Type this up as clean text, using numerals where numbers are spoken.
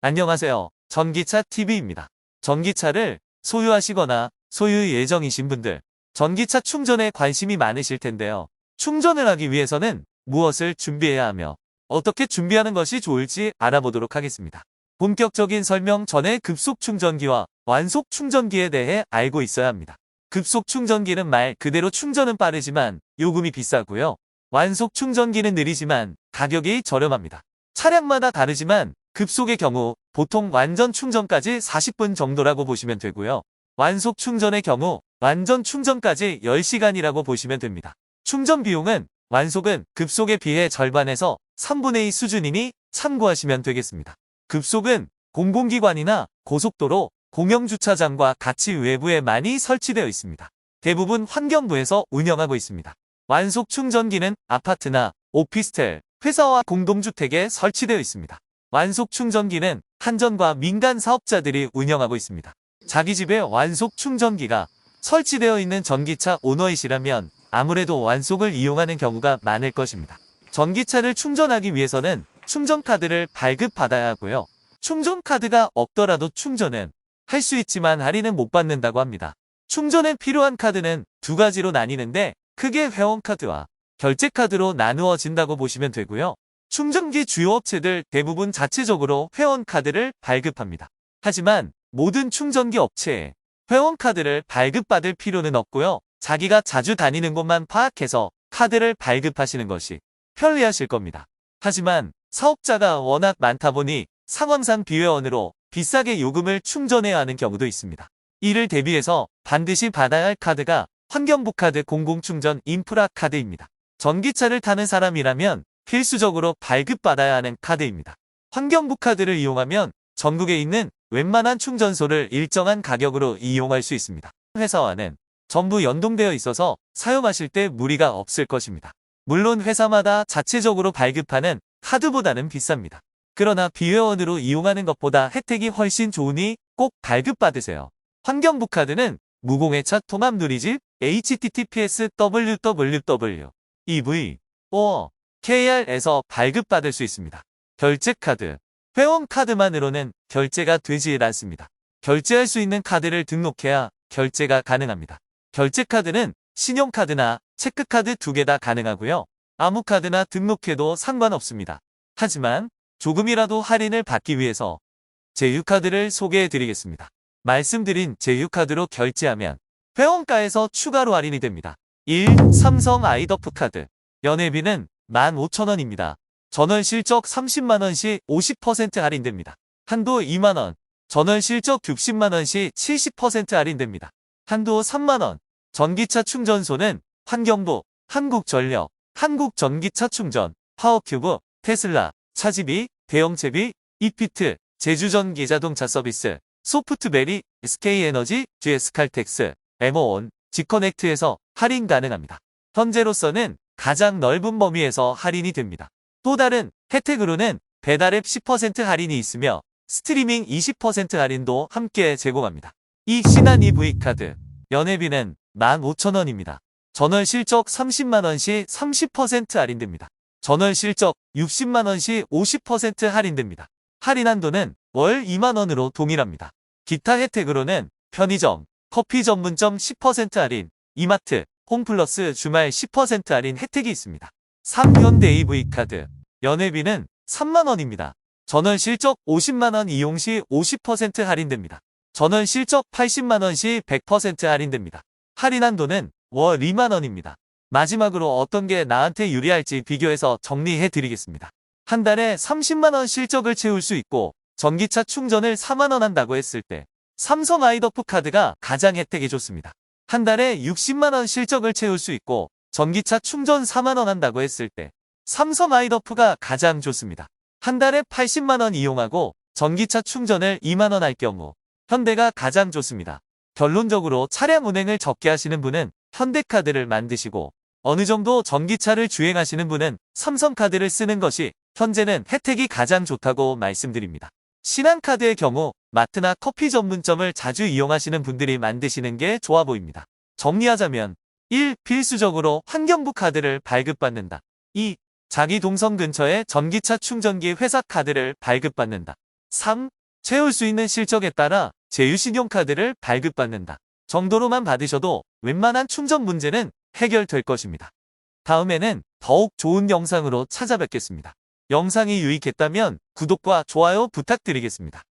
안녕하세요. 전기차 TV입니다. 전기차를 소유하시거나 소유 예정이신 분들, 전기차 충전에 관심이 많으실 텐데요. 충전을 하기 위해서는 무엇을 준비해야 하며 어떻게 준비하는 것이 좋을지 알아보도록 하겠습니다. 본격적인 설명 전에 급속 충전기와 완속 충전기에 대해 알고 있어야 합니다. 급속 충전기는 말 그대로 충전은 빠르지만 요금이 비싸고요. 완속 충전기는 느리지만 가격이 저렴합니다. 차량마다 다르지만 급속의 경우 보통 완전 충전까지 40분 정도라고 보시면 되고요. 완속 충전의 경우 완전 충전까지 10시간이라고 보시면 됩니다. 충전 비용은 완속은 급속에 비해 절반에서 3분의 2 수준이니 참고하시면 되겠습니다. 급속은 공공기관이나 고속도로, 공영주차장과 같이 외부에 많이 설치되어 있습니다. 대부분 환경부에서 운영하고 있습니다. 완속 충전기는 아파트나 오피스텔, 회사와 공동주택에 설치되어 있습니다. 완속 충전기는 한전과 민간 사업자들이 운영하고 있습니다. 자기 집에 완속 충전기가 설치되어 있는 전기차 오너이시라면 아무래도 완속을 이용하는 경우가 많을 것입니다. 전기차를 충전하기 위해서는 충전카드를 발급받아야 하고요. 충전카드가 없더라도 충전은 할 수 있지만 할인은 못 받는다고 합니다. 충전에 필요한 카드는 두 가지로 나뉘는데 크게 회원카드와 결제카드로 나누어진다고 보시면 되고요. 충전기 주요 업체들 대부분 자체적으로 회원카드를 발급합니다. 하지만 모든 충전기 업체에 회원카드를 발급받을 필요는 없고요. 자기가 자주 다니는 곳만 파악해서 카드를 발급하시는 것이 편리하실 겁니다. 하지만 사업자가 워낙 많다 보니 상황상 비회원으로 비싸게 요금을 충전해야 하는 경우도 있습니다. 이를 대비해서 반드시 받아야 할 카드가 환경부 카드 공공충전 인프라 카드입니다. 전기차를 타는 사람이라면 필수적으로 발급받아야 하는 카드입니다. 환경부 카드를 이용하면 전국에 있는 웬만한 충전소를 일정한 가격으로 이용할 수 있습니다. 회사와는 전부 연동되어 있어서 사용하실 때 무리가 없을 것입니다. 물론 회사마다 자체적으로 발급하는 카드보다는 비쌉니다. 그러나 비회원으로 이용하는 것보다 혜택이 훨씬 좋으니 꼭 발급받으세요. 환경부 카드는 무공해차 통합 누리집 https www EV.KR에서 발급받을 수 있습니다. 결제카드, 회원카드만으로는 결제가 되지 않습니다. 결제할 수 있는 카드를 등록해야 결제가 가능합니다. 결제카드는 신용카드나 체크카드 두 개 다 가능하고요. 아무 카드나 등록해도 상관없습니다. 하지만 조금이라도 할인을 받기 위해서 제휴카드를 소개해드리겠습니다. 말씀드린 제휴카드로 결제하면 회원가에서 추가로 할인이 됩니다. 1. 삼성 아이더프 카드. 연회비는 15,000원입니다. 전월 실적 30만원 시 50% 할인됩니다. 한도 2만원, 전월 실적 60만원 시 70% 할인됩니다. 한도 3만원, 전기차 충전소는 환경부, 한국전력, 한국전기차충전, 파워큐브, 테슬라, 차지비, 대형채비, 이피트, 제주전기자동차 서비스, 소프트베리, SK에너지, GS칼텍스, M5온, 지커넥트에서 할인 가능합니다. 현재로서는 가장 넓은 범위에서 할인이 됩니다. 또 다른 혜택으로는 배달앱 10% 할인이 있으며 스트리밍 20% 할인도 함께 제공합니다. 이 신한 EV카드, 연회비는 15,000원입니다. 전월 실적 30만원 시 30% 할인됩니다. 전월 실적 60만원 시 50% 할인됩니다. 할인 한도는 월 2만원으로 동일합니다. 기타 혜택으로는 편의점, 커피 전문점 10% 할인, 이마트, 홈플러스 주말 10% 할인 혜택이 있습니다. 3현대 EV카드, 연회비는 3만원입니다. 전월 실적 50만원 이용 시 50% 할인됩니다. 전월 실적 80만원 시 100% 할인됩니다. 할인 한도는 월 2만원입니다. 마지막으로 어떤 게 나한테 유리할지 비교해서 정리해 드리겠습니다. 한 달에 30만원 실적을 채울 수 있고 전기차 충전을 4만원 한다고 했을 때 삼성 아이더프 카드가 가장 혜택이 좋습니다. 한 달에 60만원 실적을 채울 수 있고 전기차 충전 4만원 한다고 했을 때 삼성 아이더프가 가장 좋습니다. 한 달에 80만원 이용하고 전기차 충전을 2만원 할 경우 현대가 가장 좋습니다. 결론적으로 차량 운행을 적게 하시는 분은 현대카드를 만드시고 어느 정도 전기차를 주행하시는 분은 삼성카드를 쓰는 것이 현재는 혜택이 가장 좋다고 말씀드립니다. 신한카드의 경우 마트나 커피 전문점을 자주 이용하시는 분들이 만드시는 게 좋아 보입니다. 정리하자면 1. 필수적으로 환경부 카드를 발급받는다. 2. 자기 동선 근처에 전기차 충전기 회사 카드를 발급받는다. 3. 채울 수 있는 실적에 따라 제휴신용카드를 발급받는다 정도로만 받으셔도 웬만한 충전 문제는 해결될 것입니다. 다음에는 더욱 좋은 영상으로 찾아뵙겠습니다. 영상이 유익했다면 구독과 좋아요 부탁드리겠습니다.